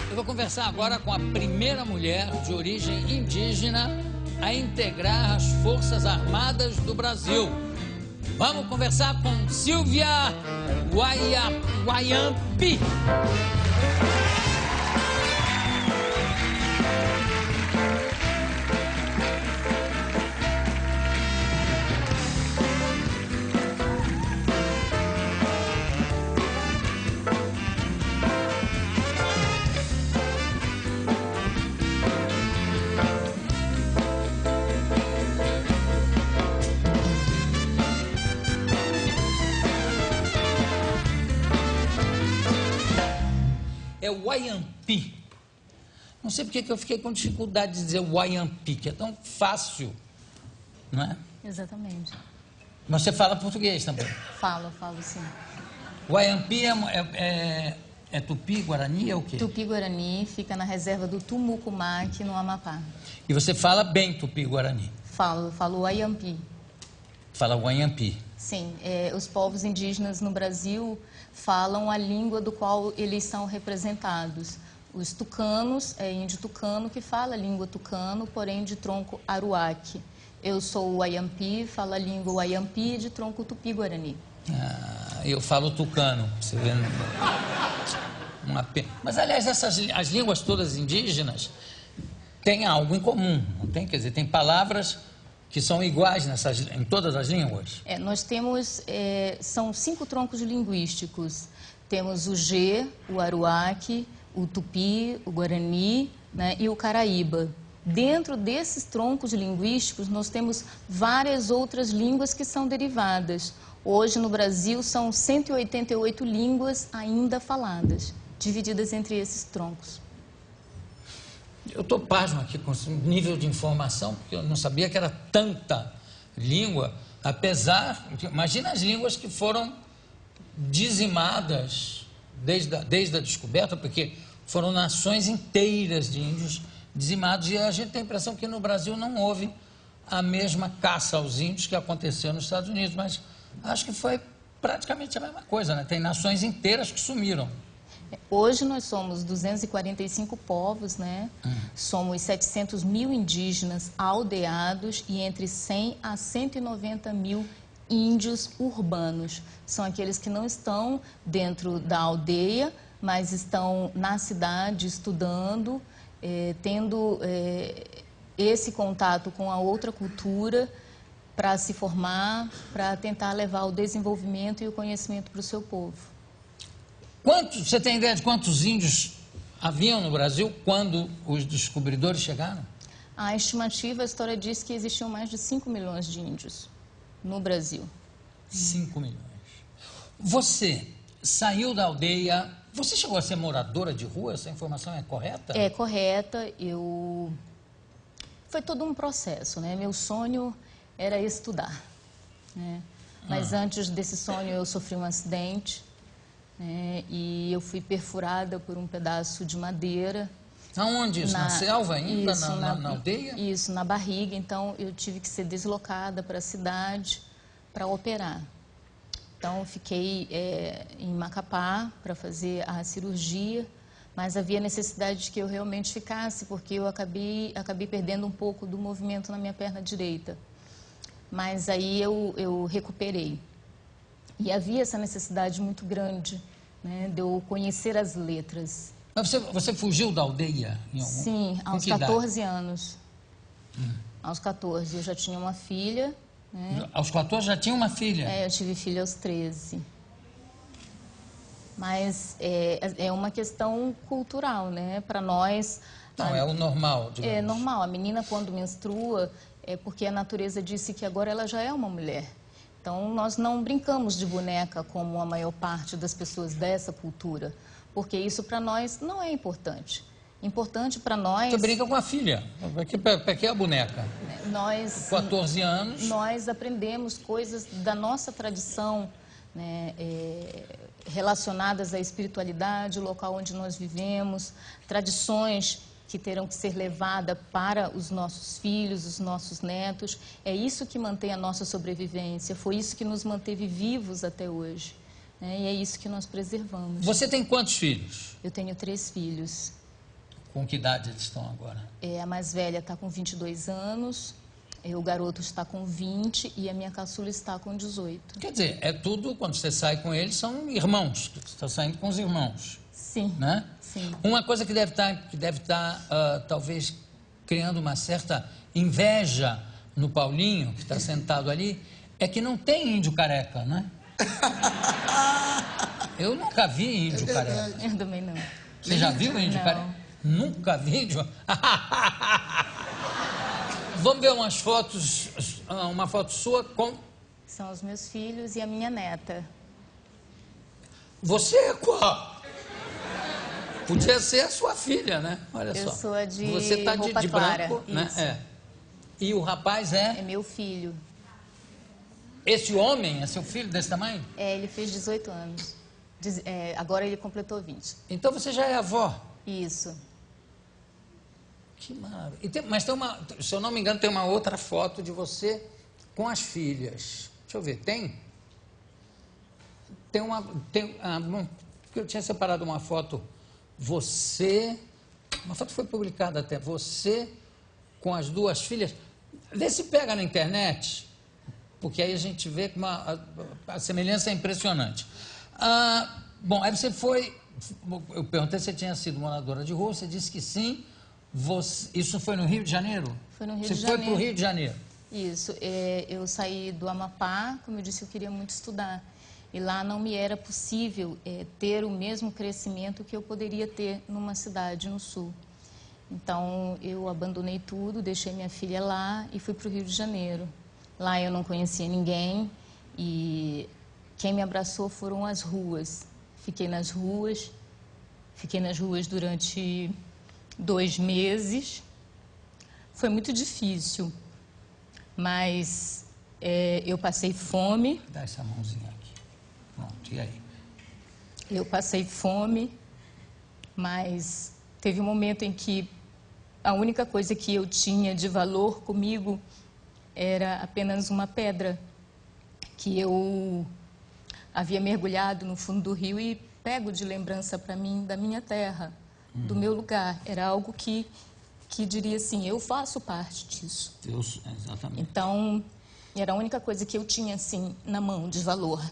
Eu vou conversar agora com a primeira mulher de origem indígena a integrar as Forças Armadas do Brasil. Vamos conversar com Silvia Wayampi. É Wayampi. Não sei porque que eu fiquei com dificuldade de dizer Wayampi, que é tão fácil, não é? Exatamente. Mas você fala português também? Falo sim. Wayampi é Tupi-Guarani, é o quê? Tupi-Guarani fica na reserva do Tumucumaque, no Amapá. E você fala bem Tupi-Guarani? Falo Wayampi. Fala Wayampi. Sim, os povos indígenas no Brasil falam a língua do qual eles são representados. Os tucanos, é índio tucano que fala a língua tucano, porém de tronco aruaque. Eu sou o Wayampi, falo a língua Wayampi de tronco Tupi-Guarani. Eu falo tucano, você vê. Mas, aliás, as línguas todas indígenas têm algo em comum, não tem? Quer dizer, tem palavras que são iguais em todas as línguas? Nós temos, são 5 troncos linguísticos. Temos o G, o Aruaque, o Tupi, o Guarani, né, e o Caraíba. Dentro desses troncos linguísticos, nós temos várias outras línguas que são derivadas. Hoje, no Brasil, são 188 línguas ainda faladas, divididas entre esses troncos. Eu estou pasmo aqui com esse nível de informação, porque eu não sabia que era tanta língua, apesar... Imagina as línguas que foram dizimadas desde a descoberta, porque foram nações inteiras de índios dizimados, e a gente tem a impressão que no Brasil não houve a mesma caça aos índios que aconteceu nos Estados Unidos, mas acho que foi praticamente a mesma coisa, né? Tem nações inteiras que sumiram. Hoje nós somos 245 povos, né? Somos 700 mil indígenas aldeados e entre 100 a 190 mil índios urbanos. São aqueles que não estão dentro da aldeia, mas estão na cidade estudando, tendo esse contato com a outra cultura para se formar, para tentar levar o desenvolvimento e o conhecimento para o seu povo. Você tem ideia de quantos índios haviam no Brasil quando os descobridores chegaram? A estimativa, a história diz que existiam mais de 5 milhões de índios no Brasil. 5 milhões. Você saiu da aldeia... Você chegou a ser moradora de rua? Essa informação é correta? É correta. Foi todo um processo, né? Meu sonho era estudar, né? Mas antes desse sonho eu sofri um acidente, né? E eu fui perfurada por um pedaço de madeira. Aonde isso? Na selva ainda? Isso, na aldeia? Isso, na barriga. Então eu tive que ser deslocada para a cidade para operar. Então fiquei em Macapá para fazer a cirurgia, mas havia necessidade de que eu realmente ficasse, porque eu acabei perdendo um pouco do movimento na minha perna direita. Mas aí eu recuperei. E havia essa necessidade muito grande, né, de eu conhecer as letras. Mas você fugiu da aldeia? Sim, aos 14 anos. Aos 14 eu já tinha uma filha. Né? Aos 14 já tinha uma filha? Eu tive filha aos 13. Mas é uma questão cultural, né? Para nós... Não, é o normal, digamos. É normal. A menina, quando menstrua, é porque a natureza disse que agora ela já é uma mulher. Então, nós não brincamos de boneca como a maior parte das pessoas dessa cultura, porque isso para nós não é importante. Importante para nós... Você brinca com a filha. Para que é a boneca? Nós... 14 anos... Nós aprendemos coisas da nossa tradição, né, relacionadas à espiritualidade, o local onde nós vivemos, tradições que terão que ser levadas para os nossos filhos, os nossos netos. É isso que mantém a nossa sobrevivência, foi isso que nos manteve vivos até hoje, né? E é isso que nós preservamos. Você tem quantos filhos? Eu tenho 3 filhos. Com que idade eles estão agora? A mais velha está com 22 anos, o garoto está com 20 e a minha caçula está com 18. Quer dizer, é tudo, quando você sai com eles, são irmãos. Você está saindo com os irmãos. Sim, Né? sim. Uma coisa que deve estar talvez, criando uma certa inveja no Paulinho, que está sentado ali, é que não tem índio careca, né? Eu nunca vi índio careca. Eu também não. Você já viu índio Não. careca? Nunca vi índio. Vamos ver umas fotos, uma foto sua com... São os meus filhos e a minha neta. Você é qual? Podia ser a sua filha, né? Olha só. Eu sou a de Você tá roupa de clara, branco, né? isso. É. E o rapaz É é... meu filho. Esse homem é seu filho desse tamanho? Ele fez 18 anos. Agora ele completou 20. Então você já é avó. Isso. Que maravilha. Mas tem uma, se eu não me engano, tem uma outra foto de você com as filhas. Deixa eu ver, tem? Bom, porque eu tinha separado uma foto, uma foto foi publicada até, você com as duas filhas. Vê se pega na internet, porque aí a gente vê que a semelhança é impressionante. Bom, aí você foi, eu perguntei se você tinha sido moradora de rua, você disse que sim. Isso foi no Rio de Janeiro? Foi no Rio de Janeiro. Você foi para o Rio de Janeiro? Isso. Eu saí do Amapá, como eu disse, eu queria muito estudar. E lá não me era possível ter o mesmo crescimento que eu poderia ter numa cidade no sul. Então, eu abandonei tudo, deixei minha filha lá e fui para o Rio de Janeiro. Lá eu não conhecia ninguém e quem me abraçou foram as ruas. Fiquei nas ruas durante 2 meses. Foi muito difícil, mas eu passei fome. Dá essa mãozinha aqui. Pronto, e aí? Eu passei fome, mas teve um momento em que a única coisa que eu tinha de valor comigo era apenas uma pedra que eu havia mergulhado no fundo do rio e pego de lembrança para mim da minha terra, do meu lugar. Era algo que diria assim, eu faço parte disso. Deus, exatamente. Então, era a única coisa que eu tinha assim na mão de valor.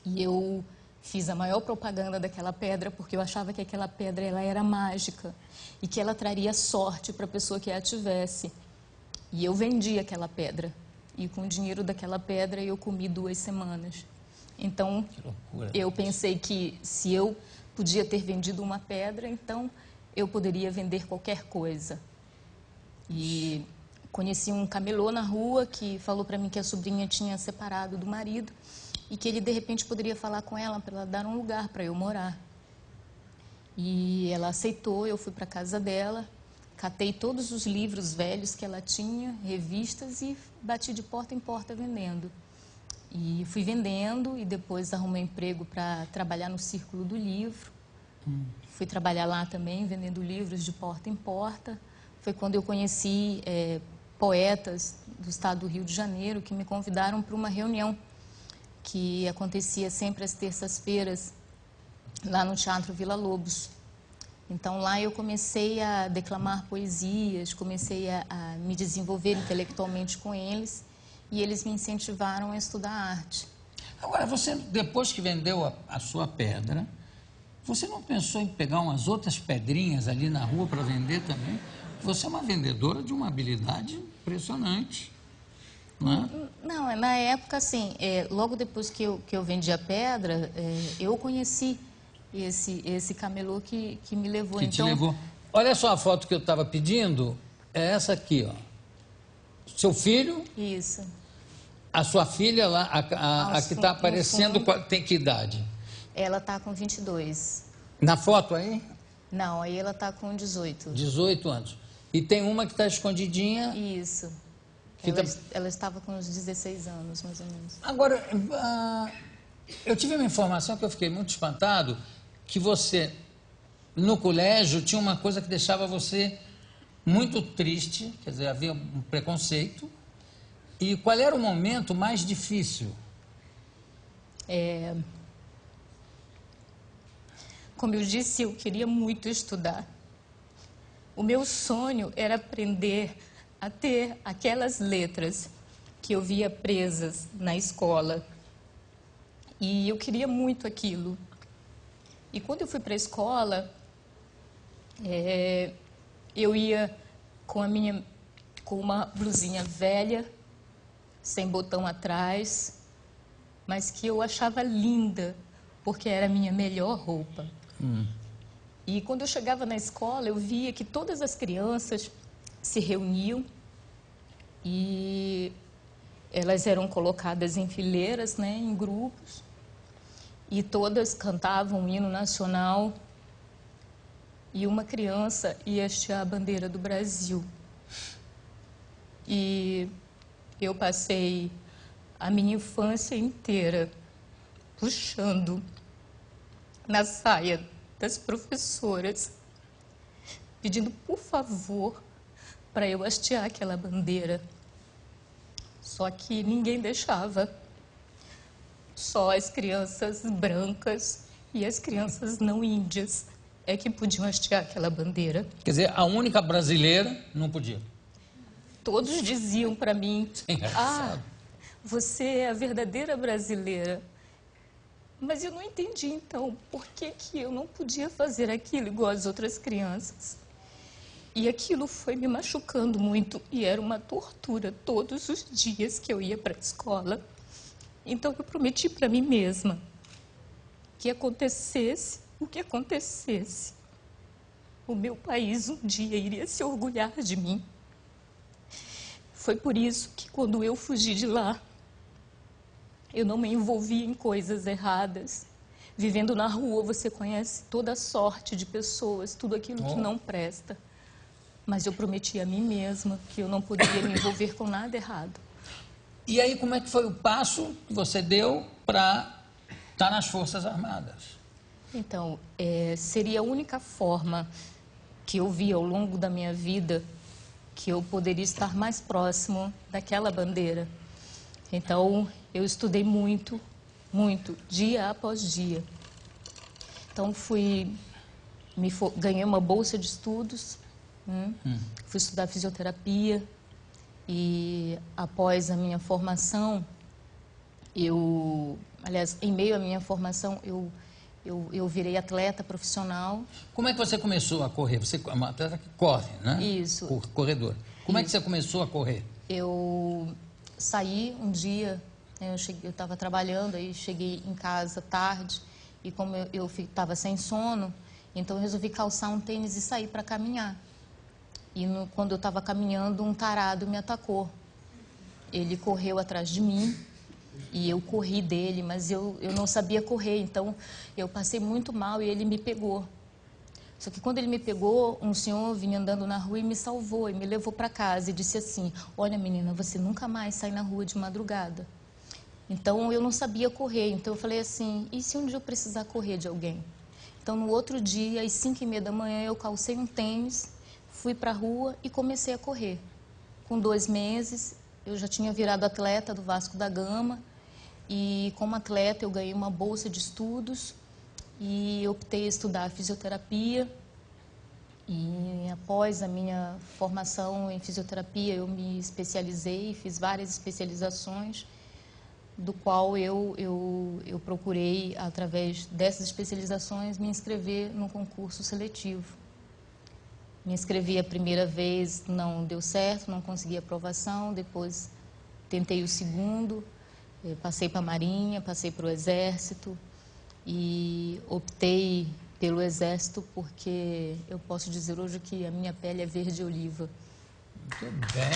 E eu fiz a maior propaganda daquela pedra porque eu achava que aquela pedra ela era mágica e que ela traria sorte para a pessoa que a tivesse. E eu vendi aquela pedra. E com o dinheiro daquela pedra eu comi 2 semanas. Então, que loucura, eu pensei que se eu podia ter vendido uma pedra, então eu poderia vender qualquer coisa. E conheci um camelô na rua que falou para mim que a sobrinha tinha separado do marido e que ele de repente poderia falar com ela para ela dar um lugar para eu morar. E ela aceitou, eu fui para a casa dela, catei todos os livros velhos que ela tinha, revistas e bati de porta em porta vendendo. E fui vendendo e depois arrumei um emprego para trabalhar no Círculo do Livro. Fui trabalhar lá também, vendendo livros de porta em porta. Foi quando eu conheci poetas do estado do Rio de Janeiro que me convidaram para uma reunião que acontecia sempre às terças-feiras, lá no Teatro Vila Lobos. Então, lá eu comecei a declamar poesias, comecei a me desenvolver intelectualmente com eles e eles me incentivaram a estudar arte. Agora, você, depois que vendeu a sua pedra, você não pensou em pegar umas outras pedrinhas ali na rua para vender também? Você é uma vendedora de uma habilidade impressionante, não é? Não, na época, assim, logo depois que eu vendi a pedra, eu conheci esse camelô que me levou. Que te levou. Olha só a foto que eu estava pedindo, é essa aqui, ó. Seu filho. Isso. A sua filha lá, a que está aparecendo, tem que idade? Ela está com 22. Na foto aí? Não, aí ela está com 18. 18 anos. E tem uma que está escondidinha. Isso. Ela estava com uns 16 anos, mais ou menos. Agora, eu tive uma informação que eu fiquei muito espantado, que você, no colégio, tinha uma coisa que deixava você muito triste, quer dizer, havia um preconceito. E qual era o momento mais difícil? Como eu disse, eu queria muito estudar. O meu sonho era aprender a ter aquelas letras que eu via presas na escola. E eu queria muito aquilo. E quando eu fui para a escola, eu ia com uma blusinha velha, sem botão atrás, mas que eu achava linda, porque era a minha melhor roupa. E quando eu chegava na escola, eu via que todas as crianças se reuniam e elas eram colocadas em fileiras, né, em grupos, e todas cantavam o hino nacional, e uma criança ia hastear a bandeira do Brasil. E eu passei a minha infância inteira puxando na saia das professoras, pedindo por favor para eu hastear aquela bandeira. Só que ninguém deixava. Só as crianças brancas e as crianças não índias é que podiam hastear aquela bandeira. Quer dizer, a única brasileira não podia. Todos diziam para mim, você é a verdadeira brasileira. Mas eu não entendi, então, por que eu não podia fazer aquilo igual as outras crianças. E aquilo foi me machucando muito e era uma tortura todos os dias que eu ia para a escola. Então eu prometi para mim mesma que acontecesse o que acontecesse, o meu país um dia iria se orgulhar de mim. Foi por isso que quando eu fugi de lá, eu não me envolvi em coisas erradas. Vivendo na rua, você conhece toda sorte de pessoas, tudo aquilo que não presta. Mas eu prometi a mim mesma que eu não poderia me envolver com nada errado. E aí, como é que foi o passo que você deu para estar nas Forças Armadas? Então, seria a única forma que eu vi ao longo da minha vida que eu poderia estar mais próximo daquela bandeira. Então, eu estudei muito, muito, dia após dia. Então, ganhei uma bolsa de estudos, fui estudar fisioterapia e, após a minha formação, aliás, em meio à minha formação, eu virei atleta profissional. Como é que você começou a correr? Você é uma atleta que corre, né? Isso. Corredor. Como é que você começou a correr? Eu saí um dia, eu estava trabalhando, aí cheguei em casa tarde, e como eu estava sem sono, então eu resolvi calçar um tênis e sair para caminhar. E quando eu estava caminhando, um tarado me atacou. Ele correu atrás de mim e eu corri dele, mas eu não sabia correr, então eu passei muito mal e ele me pegou. Só que quando ele me pegou, um senhor vinha andando na rua e me salvou e me levou para casa e disse assim: olha, menina, você nunca mais sai na rua de madrugada. Então eu não sabia correr, então eu falei assim, e se um dia eu precisar correr de alguém? Então no outro dia, às 5h30 da manhã, eu calcei um tênis, fui para a rua e comecei a correr. Com 2 meses, eu já tinha virado atleta do Vasco da Gama e como atleta eu ganhei uma bolsa de estudos e optei em estudar fisioterapia. E após a minha formação em fisioterapia, eu me especializei, fiz várias especializações, do qual eu procurei, através dessas especializações, me inscrever num concurso seletivo. Me inscrevi a primeira vez, não deu certo, não consegui aprovação, depois tentei o segundo, passei para a Marinha, passei para o Exército e optei pelo Exército porque eu posso dizer hoje que a minha pele é verde oliva. Muito bem.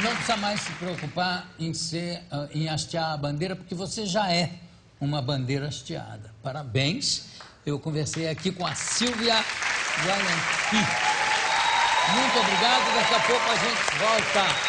Não precisa mais se preocupar em hastear a bandeira, porque você já é uma bandeira hasteada. Parabéns. Eu conversei aqui com a Silvia Valentim. Muito obrigado. Daqui a pouco a gente volta.